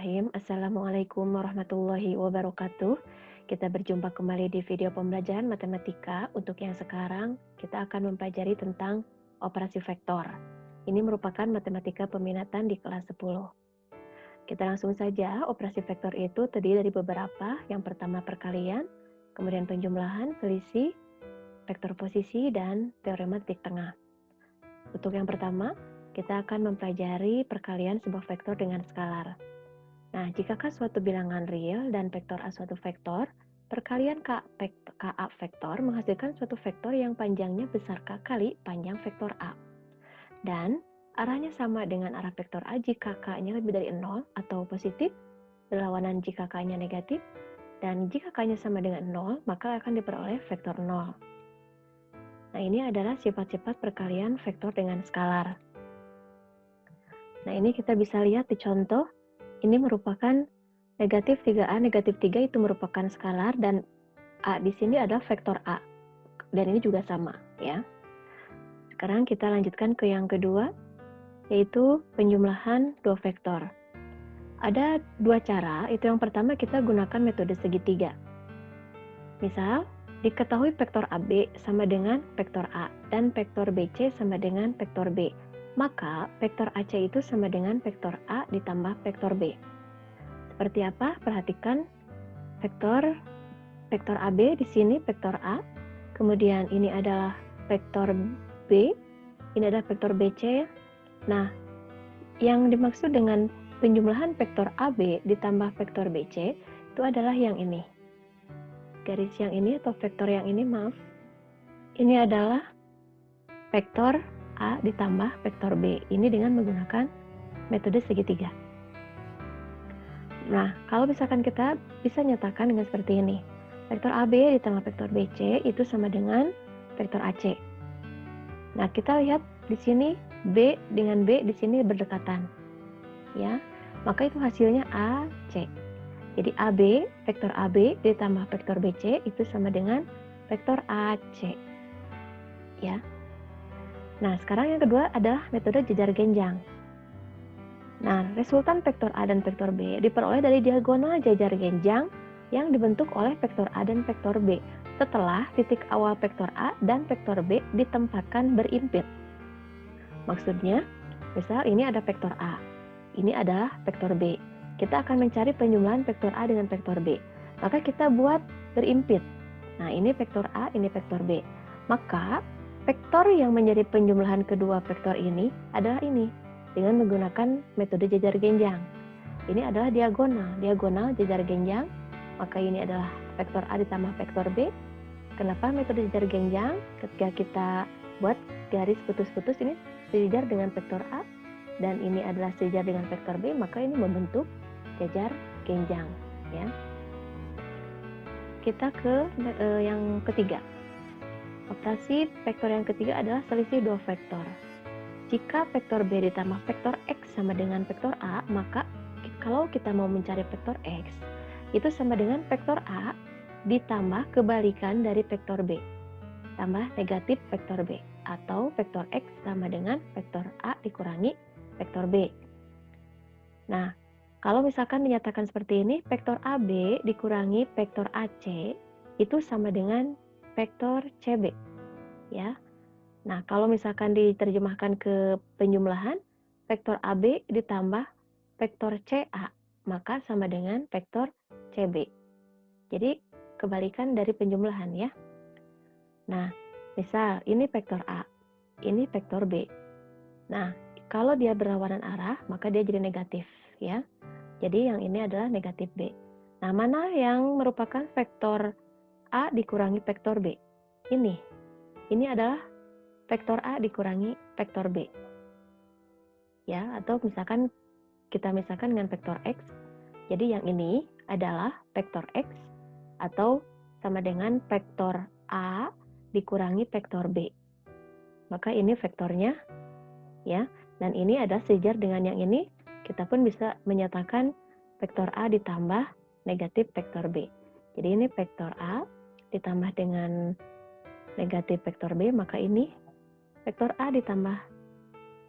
Bismillahirrahmanirrahim. Assalamualaikum warahmatullahi wabarakatuh. Kita berjumpa kembali di video pembelajaran matematika. Untuk yang sekarang, kita akan mempelajari tentang operasi vektor. Ini merupakan matematika peminatan di kelas 10. Kita langsung saja. Operasi vektor itu terdiri dari beberapa. Yang pertama perkalian, kemudian penjumlahan, selisih, vektor posisi, dan teorema titik tengah. Untuk yang pertama, kita akan mempelajari perkalian sebuah vektor dengan skalar. Nah, jikakah suatu bilangan real dan vektor A suatu vektor, perkalian KA vektor menghasilkan suatu vektor yang panjangnya besar K kali panjang vektor A. Dan arahnya sama dengan arah vektor A jika K-nya lebih dari 0 atau positif, berlawanan jika K-nya negatif, dan jika K-nya sama dengan 0, maka akan diperoleh vektor 0. Nah, ini adalah sifat-sifat perkalian vektor dengan skalar. Nah, ini kita bisa lihat di contoh, ini merupakan negatif 3A, negatif 3 itu merupakan skalar, dan A di sini adalah vektor A, dan ini juga sama, ya. Sekarang kita lanjutkan ke yang kedua, yaitu penjumlahan dua vektor. Ada dua cara, itu yang pertama kita gunakan metode segitiga. Misal, diketahui vektor AB sama dengan vektor A, dan vektor BC sama dengan vektor B. Maka, vektor AC itu sama dengan vektor A ditambah vektor B. Seperti apa? Perhatikan vektor AB di sini vektor A, kemudian ini adalah vektor B, ini adalah vektor BC. Nah, yang dimaksud dengan penjumlahan vektor AB ditambah vektor BC itu adalah yang ini. Garis yang ini atau vektor yang ini, maaf. Ini adalah vektor A ditambah vektor B. Ini dengan menggunakan metode segitiga. Nah, kalau misalkan kita bisa nyatakan dengan seperti ini. Vektor AB ditambah vektor BC itu sama dengan vektor AC. Nah, kita lihat di sini B dengan B di sini berdekatan. Ya. Maka itu hasilnya AC. Jadi AB, vektor AB ditambah vektor BC itu sama dengan vektor AC. Ya. Nah, sekarang yang kedua adalah metode jejar genjang. Nah, resultan vektor A dan vektor B diperoleh dari diagonal jejar genjang yang dibentuk oleh vektor A dan vektor B setelah titik awal vektor A dan vektor B ditempatkan berimpit. Maksudnya, misal ini ada vektor A, ini adalah vektor B. Kita akan mencari penjumlahan vektor A dengan vektor B. Maka kita buat berimpit. Nah, ini vektor A, ini vektor B. Maka, vektor yang menjadi penjumlahan kedua vektor ini adalah ini, dengan menggunakan metode jejar genjang. Ini adalah diagonal jejar genjang, maka ini adalah vektor A ditambah vektor B. Kenapa metode jejar genjang? Ketika kita buat garis putus-putus ini sejajar dengan vektor A, dan ini adalah sejajar dengan vektor B, maka ini membentuk jejar genjang. Ya. Kita ke yang ketiga. Operasi vektor yang ketiga adalah selisih dua vektor. Jika vektor B ditambah vektor X sama dengan vektor A, maka kalau kita mau mencari vektor X, itu sama dengan vektor A ditambah kebalikan dari vektor B, tambah negatif vektor B, atau vektor X sama dengan vektor A dikurangi vektor B. Nah, kalau misalkan dinyatakan seperti ini, vektor AB dikurangi vektor AC itu sama dengan vektor CB, ya. Nah, kalau misalkan diterjemahkan ke penjumlahan, vektor AB ditambah vektor CA, maka sama dengan vektor CB. Jadi, kebalikan dari penjumlahan, ya. Nah, misal ini vektor A, ini vektor B. Nah, kalau dia berlawanan arah, maka dia jadi negatif, ya. Jadi, yang ini adalah negatif B. Nah, mana yang merupakan vektor A dikurangi vektor B? Ini adalah vektor A dikurangi vektor B. Ya, atau misalkan kita misalkan dengan vektor X. Jadi yang ini adalah vektor X atau sama dengan vektor A dikurangi vektor B. Maka ini vektornya, ya. Dan ini adalah sejajar dengan yang ini. Kita pun bisa menyatakan vektor A ditambah negatif vektor B. Jadi ini vektor A ditambah dengan negatif vektor B, maka ini vektor A ditambah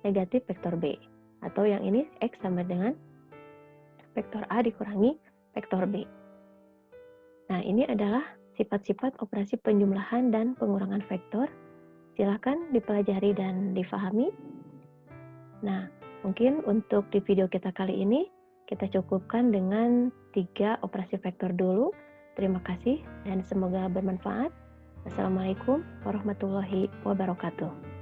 negatif vektor B. Atau yang ini X sama dengan vektor A dikurangi vektor B. Nah, ini adalah sifat-sifat operasi penjumlahan dan pengurangan vektor. Silakan dipelajari dan difahami. Nah, mungkin untuk di video kita kali ini, kita cukupkan dengan 3 operasi vektor dulu. Terima kasih dan semoga bermanfaat. Assalamualaikum warahmatullahi wabarakatuh.